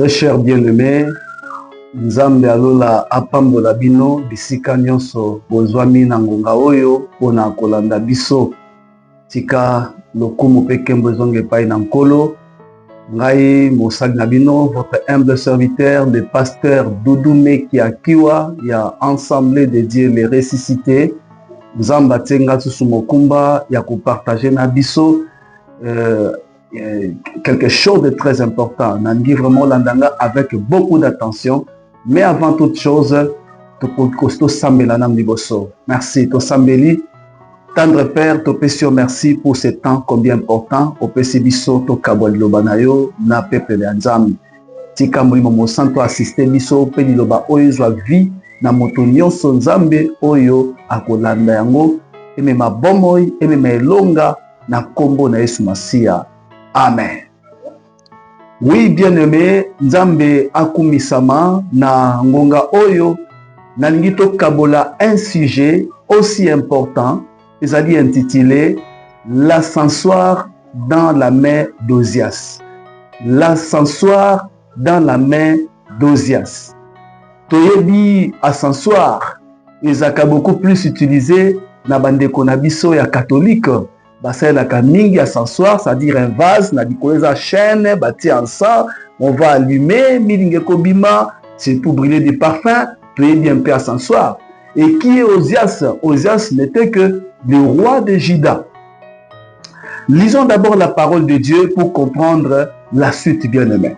Très cher bien-aimé, Nzambe alola apambola bino bisika nyonso bozwami na ngonga oyo pona kolanda biso. Tika lokumu pe kembo ezonge epai na nkolo. Ngai mosali na bino, votre humble serviteur, le pasteur Doudoume Kiakiwa, ya Assemblée de Dieu les ressuscités. Nzamba tenga susu mokumba ya partager na biso quelque chose de très important. Nangi vraiment landanga avec beaucoup d'attention. Mais avant toute chose, to sambela nam liboso. Merci, to sambeli. Tendre Père, to pesio merci pour ce temps combien important. Au pesibiso to kabol lobanayo na pepe le anzami. Tika mulimo mo santo assiste biso pe liloba oyo zwa vie na moto nyonso nzambe oyo akolanda yango eme mabomoi eme melonga na kombo na Yesu Masia. Amen. Oui, bien-aimé, nzambe akumisama na ngonga oyo nalingi to kabola un sujet aussi important, ezali intitulé l'ascensoir dans la main d'Ozias. L'ascensoir dans la main d'Ozias. Toyebi ascensoir ezaka beaucoup plus utilisé na bandeko na biso ya catholique. Bassin la mingi ascensoir, c'est-à-dire un vase, na dikoleza chaîne, bâti en sang, on va allumer, milinge kobima, c'est pour brûler des parfums, toyebi un peu ascensoir. Et qui est Ozias? Ozias n'était que le roi de Juda. Lisons d'abord la parole de Dieu pour comprendre la suite, bien-aimés.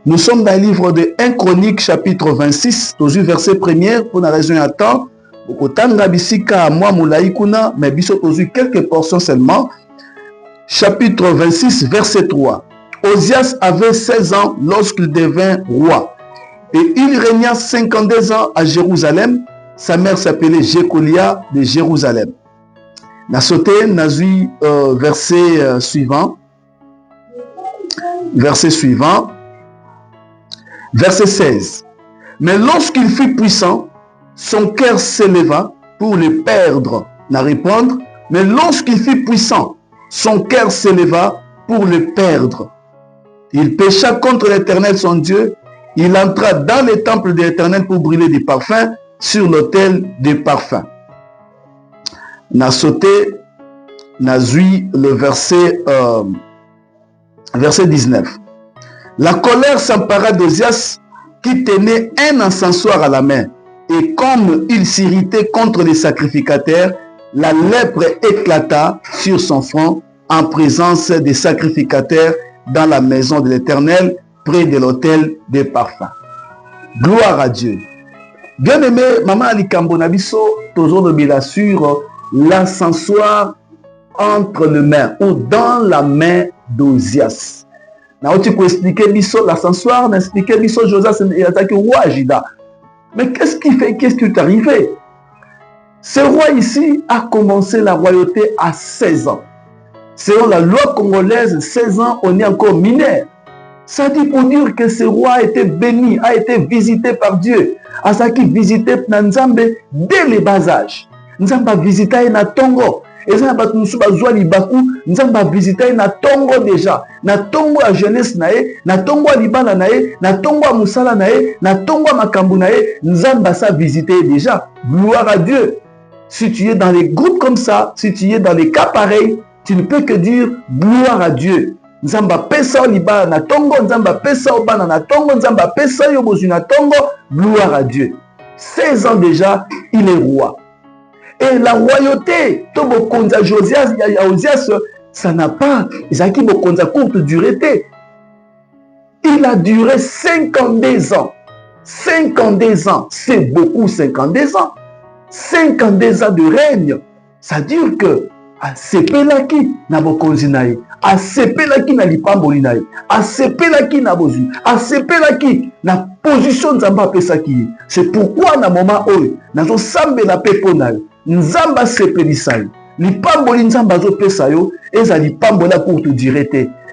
Nous sommes dans le livre de 1 Chronique, chapitre 26, toujours verset 1er, pour la raison à temps. Mais quelques portions seulement. Chapitre 26, verset 3. Ozias avait 16 ans lorsqu'il devint roi. Et il régna 52 ans à Jérusalem. Sa mère s'appelait Jécolia de Jérusalem. Na sauté, nazui verset suivant. Verset suivant. Verset 16. Mais lorsqu'il fut puissant, son cœur s'éleva pour le perdre, n'a répondre. Mais lorsqu'il fut puissant, son cœur s'éleva pour le perdre. Il pécha contre l'Éternel son Dieu. Il entra dans le temple de l'Éternel pour brûler des parfums sur l'autel des parfums. N'a sauté, n'a zui le verset 19. La colère s'empara d'Ozias qui tenait un encensoir à la main. Et comme il s'irritait contre les sacrificateurs, la lèpre éclata sur son front en présence des sacrificateurs dans la maison de l'Éternel, près de l'autel des parfums. Gloire à Dieu. Bien-aimé, Maman Alikambo Nabiso, toujours de bien sur l'ascensoir entre les mains ou dans la main d'Ozias. N'a pas expliqué Bisso l'ascensoir, n'a expliqué Bisso Josas et attaqué roi Juda. Mais qu'est-ce qui fait, qu'est-ce qui est arrivé? Ce roi ici a commencé la royauté à 16 ans. Selon la loi congolaise, 16 ans, on est encore mineur. Ça dit pour dire que ce roi a été béni, a été visité par Dieu. À ça qui visitait Nzambe dès le bas âge. Nzamba visité na Tongo. Et ça va nous soubazoua libaku. Nzamba visité na Tongo déjà. Na Tongo à jeunesse nae, na Tongo à libana nae, na Tongo à musala nae, na Tongo à makambu nae. Nzamba ça visité déjà. Gloire à Dieu. Si tu es dans les groupes comme ça, si tu es dans les cas pareils, tu ne peux que dire gloire à Dieu. Nzamba pesa libana na Tongo, Nzamba pesa obana na Tongo, Nzamba pesa yobozu na Tongo, gloire à Dieu. 16 ans déjà, il est roi. Et la royauté, Tobo Konza Josias, Ozias, ça n'a pas, Zaki Bokonza courte durée. Il a duré 52 ans. 52 ans, c'est beaucoup 52 ans. 52 ans de règne. Ça veut dire que, à Sepelaki, Nabokonzinaï, à Sepelaki, Nalipambolinaï, à Sepelaki, Nabozu, à Sepelaki, na position Nzamba Pesaki. C'est pourquoi, na moment où, nazo sambe la peponal, Nzamba Sepelisai, Lipamboli Nzamba zo pesayo, eza Lipambola courte durée.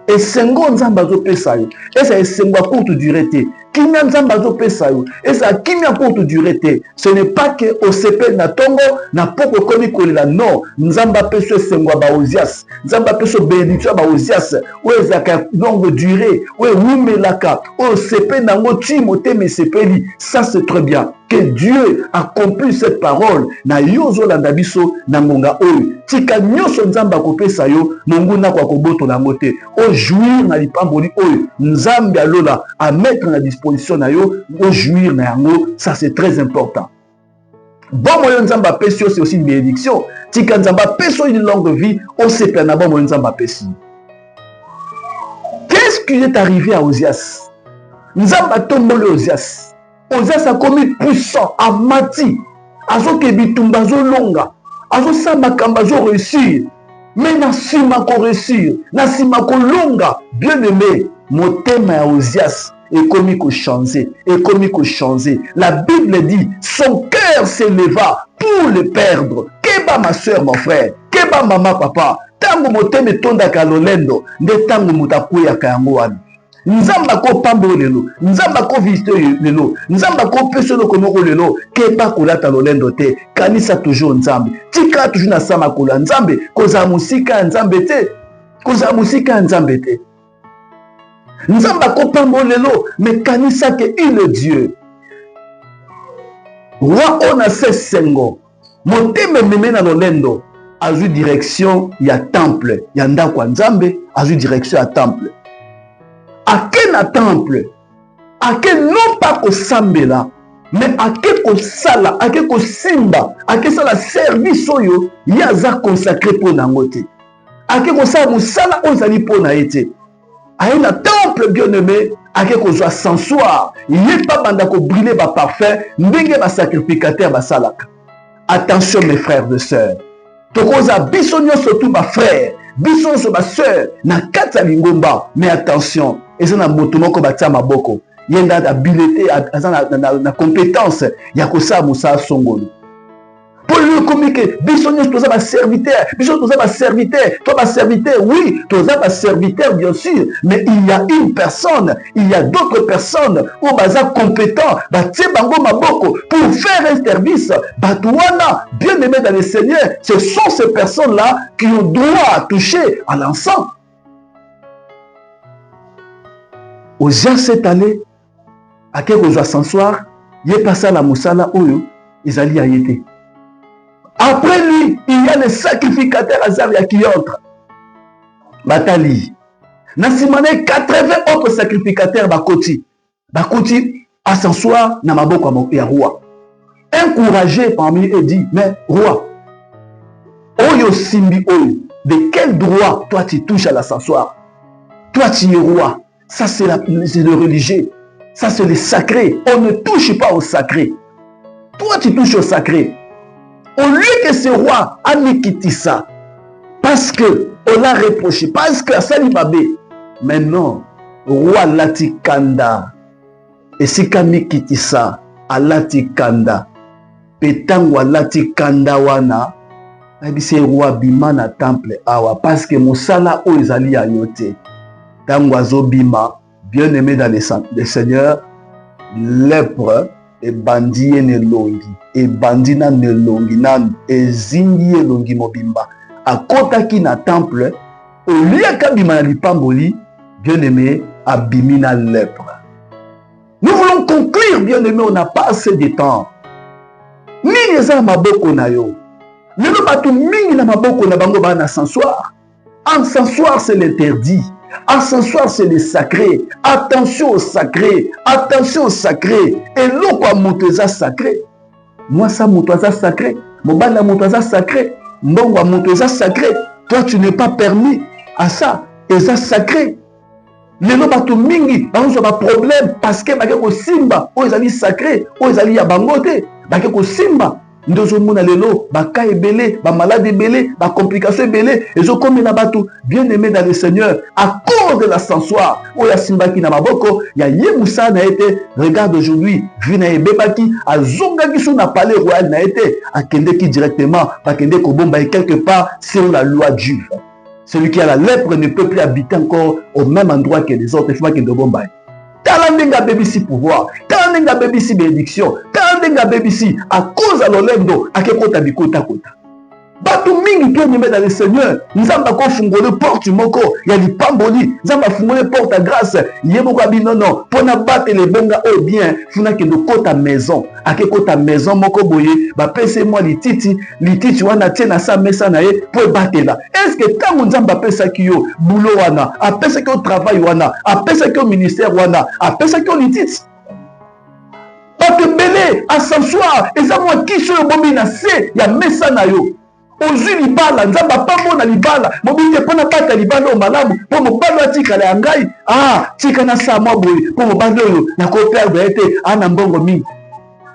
Et sengo Nzamba zo pesayo, eza sengo courte durée. kimia nzamba zo pesa yo. Et ça kimia pour te durer te. Ce n'est pas que au CP na tongo na poko komi kolela non. Nzamba peso sengwa ba ozias. Nzamba peso bénédiction ba ozias. Ou ezaka longue durée. Ou wumelaka. Au CP na ngo timote me sepeli. Ça c'est très bien. Que Dieu accomplisse cette parole na yozo landa biso na ngonga oyo. Tika nyoso nzamba kopesa yo monguna kwa koboto na mote. O jouir na lipamboli oyo. Nzambe alola à mettre à disposition na yo. O jouir na yango. Ça c'est très important. Bon moyen nzamba pesio c'est aussi une bénédiction. Tika nzamba peso une longue vie. O sepe na bon moyen nzamba pesi. Qu'est-ce qui est arrivé à Ozias? Nzamba tombole Ozias. Ozias a commis puissant, a mati, azo kebitumba zo longa, azo samakamba zo réussir, mais na sima ko réussir, na sima ko longa, bien aimé, motema ya Ozias est commis ko changer, est commis ko changer. La Bible dit, son cœur s'éleva pour le perdre. Keba ma soeur, mon frère, keba maman, papa, tango motema tonda ka lolendo, nde tango mutakuya ka yango wana. Nzamba ko pambo lelo, nzamba ko visite lelo, nzamba ko peso no kono lelo, keba kolata lolendo te, kanisa toujours nzambe. Tika toujours na sama kola nzambe, koza musika nzambe te, koza musika nzambe te. Nzamba ko pambo lelo, mais kanisa ke il Dieu. Roi on a fait sengo, moteme meme na lolendo, azu direction ya temple, ya ndako nzambe, azu direction ya temple. À quel temple, à quel non pas au sambela, mais à quel au sala, à quel au simba, à quel sala service oyo, yaza consacré pour nangote. À quel au sala musala ozali pour naete. À un temple bien aimé, à quel au soit sensoir, il n'est pas bandako brûler ba parfait, ndenge ba sacrificateur ba salaka. Attention mes frères et sœurs, tokoza bisonyo surtout ma frère, bisonyo sur ma sœur, na kata lingomba, mais attention. Et ça na motomoko batia maboko yenda habileté na compétence ya kosa musa songolo pour le communiquer bisonyo toza ba serviteur bisonyo toza ba serviteur toi ba serviteur oui toza ba serviteur bien sûr mais il y a une personne il y a d'autres personnes où baza compétent batie bango maboko pour faire un service batouana bien aimé dans le Seigneur. Ce sont ces personnes là qui ont droit à toucher à l'encens. Ozias s'est allé à quelque chose s'asseoir, il est passé à la moussala oyo, ils allaient y aller. Après lui, il y a les sacrificateurs Azaria qui entrent. Batali. Nasimane 80 autres sacrificateurs Bakoti. Bakoti à s'asseoir na maboko ya roi. Encouragé parmi eux dit, mais roi, oyo simbi oyo, de quel droit toi tu touches à l'asseoir? Toi tu es roi. Ça, c'est le religieux. Ça, c'est le sacré. On ne touche pas au sacré. Toi, tu touches au sacré. Au lieu que ce roi a quitté ça, parce qu'on l'a reproché, parce que ça lui va bien. Mais non, roi Latikanda, et si Kami quitté ça, à Latikanda, Petangwa Latikanda wana, c'est roi Bimana temple awa, parce que Moussala o ezali ayote. Tangoazo bima, bien aimé dans le Seigneur, lèpre et bandit ne longi, et bandina ne longi nan, et zingi longi mobimba. À kota ki na temple, au lieu kabima na lipamboli, bien aimé, abimina lèpre. Nous voulons conclure, bien aimé, on n'a pas assez de temps. Nini eza maboko na yo. Lelo batu mingi na maboko na bango ba na s'asseoir. En s'asseoir, c'est l'interdit. Ascensoir, c'est le sacré. Attention au sacré. Attention au sacré. Et l'eau quoi mouteza sacré. Moi ça mouteza sacré. Mobala mouteza sacré. Mbongwa mouteza sacré. Toi tu n'es pas permis à ça. Et ça sacré. Les lois batu mingi. Par exemple, problème parce que bakeko simba. O ezali sacré. O ezali ya bangote. Bakeko simba. Ndozo mona lelo, baka ebele, ba malade ebele, ba complication ebele, ezo comme na batu bien aimé dans le Seigneur à cause de l'ascensoir. O ya simba ki na maboko, ya yemusa na été, regarde aujourd'hui, vina ebebaki, azonga ki sou na palais royal na été, akende ki directement, bakende ko bomba quelque part selon la loi juive. Celui qui a la lèpre ne peut plus habiter encore au même endroit que les autres, il faut qu'il de bomba. Talandenga BBC pouvoir, talandenga BBC bénédiction, talandenga BBC à cause à l'olendo, à kekota bikota kota. Bato mingi to nyembe dans le Seigneur, nzamba ko fungole porte moko, ya li pamboli, nzamba fungole porte à grâce, yebo ka binono, pona battre les bonga au bien, funa ke de kota maison, à kekota maison moko boye, ba pese moi lititi wana tena sa mesa na ye pour battre là. Est-ce que tant nzamba pesa kiyo boulot wana, a pesa ki au travail wana, a pesa ki au ministère wana, a pesa ki au lititi? Bato belé à s'asseoir, et ça moi qui sur bobi na se ya mesa na yo. Ozui libala, nzamba pambo na libala, mobite pona pata libala o malamu, po mobalo atika la ngai, tika na sa mwa boye, po mobalo yo, na ko perdre ete, ana mbongo mingi.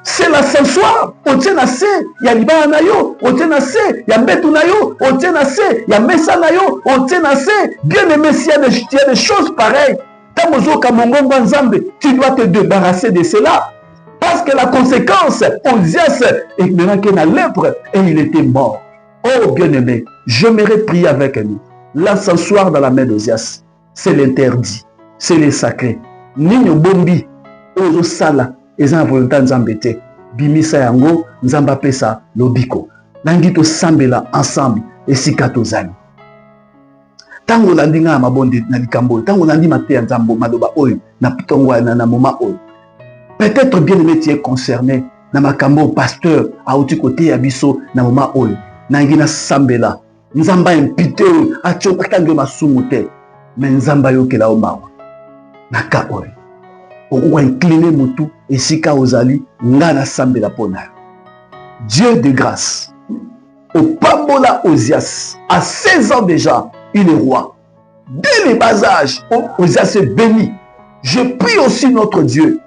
C'est l'ascensoir, on tient à se, ya libala na yo, on tient à se, ya mbetu na yo, on tient à se, ya mesa na yo, on tient à se, bien aimé s'il y a des choses pareilles. Tamozo kamongongo nzambe, tu dois te débarrasser de cela. Parce que la conséquence, Osias est maintenant qu'il a lèpre et il était mort. Oh bien-aimé, j'aimerais prier avec nous. L'ascensoir dans la main d'Osias, c'est l'interdit, c'est le sacré. Nino bombi, ozo sala, ezan volonté nzambete, bimisa yango, nzamba pesa, lobiko. Nangito sambela ensemble, esikato zani. Tango landinga mabonde na likambo, tango landi mate nzambo maloba oyo, na pitongo na moma oyo. Peut-être bien-aimé tu es concerné, na makambo pasteur, a outi côté yabiso, na moma oyo. Nangina sambela nzamba impite achoka kange masumu te mais nzamba yokela omawa naka oyo okwa incliner mutu esika ozali ngana sambela pona. Dieu de grâce au pambola Osias à 16 ans déjà il est roi dès le bas âge. Osias est béni. Je prie aussi notre Dieu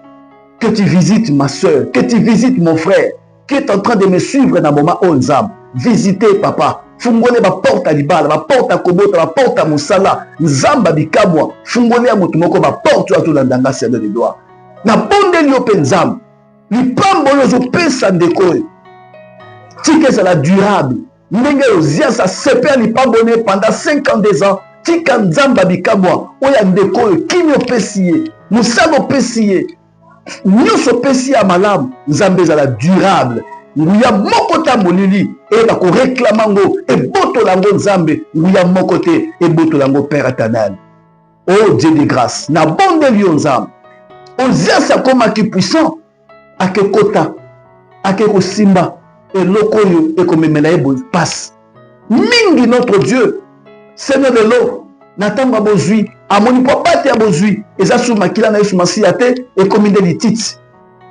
que tu visites ma soeur, que tu visites mon frère qui est en train de me suivre dans mon moment onzam. Visitez papa, fungole ba porte à libala, ba porte à kobota, ba porte à musala, nzamba bikamwa, fungole ya mutu moko ba porte à tout landanga sele de doigt. Na bonde li openzam, li pambolo zo pesa ndeko. Tike ça la durable. Ndenge Osias a sepé li pambone pendant 52 ans, tika nzamba bikamwa, oya ndeko kinyo pesiye, musalo pesiye. Nyonso pesiye malamu, nzambe za la durable. Nguya moko tambolili et bako réclamango et boto lango nzambe nguya moko te et boto lango père éternel. Oh Dieu de grâce na bonde lion nzambe Osias akoma ki puissant ake kota ake ko simba et lokoyo et komemela ebo passe mingi notre Dieu Seigneur de l'eau natamba bozui amoni po bate ya bozui eza sou makila na yesu masiya te et kominde lititi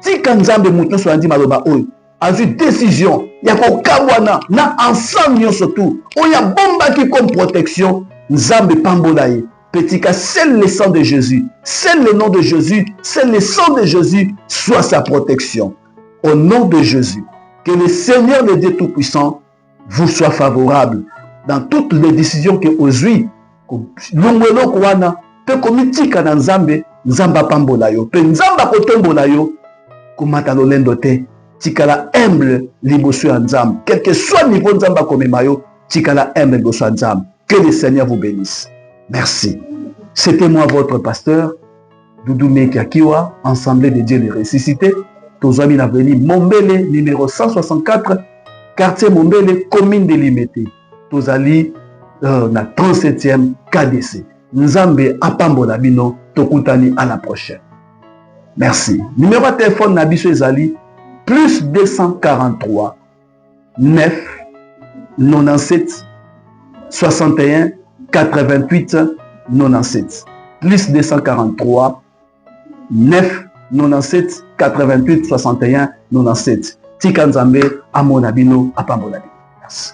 tika nzambe mutu so andi maloba oyo a vu décision, il y a kokabwana na ensemble surtout. On y a bomba qui comme protection. Nzambe pambolaye. Petit cas, c'est le sang de Jésus, c'est le nom de Jésus, c'est le sang de Jésus, soit sa protection. Au nom de Jésus, que le Seigneur le Dieu Tout-Puissant vous soit favorable dans toutes les décisions que aujourd'hui, l'ongwelo kwana, pe komitika na nzambe, nzamba pambolayo, pe nzamba kotombolayo, kumata lolendo te. Tikala humble liboso ya nzambe. Quel que soit le niveau nzamba komemayo, tikala humble liboso ya nzambe. Que le Seigneur vous bénisse. Merci. C'était moi votre pasteur, Doudoumé Kakiwa, Assemblée de Dieu les ressuscités. Tozami l'avenue Mombele, numéro 164, quartier Mombele, commune de Limete. Tozali, na 37e KDC. Nzambe apambola bino, tokutani à la prochaine. Merci. Numéro de téléphone Nabiso Ezali, plus 243 9 97 61 88 97 plus 243 9 97 88 61 97 Tika Nzambe Amonabino Apambolabino. Merci.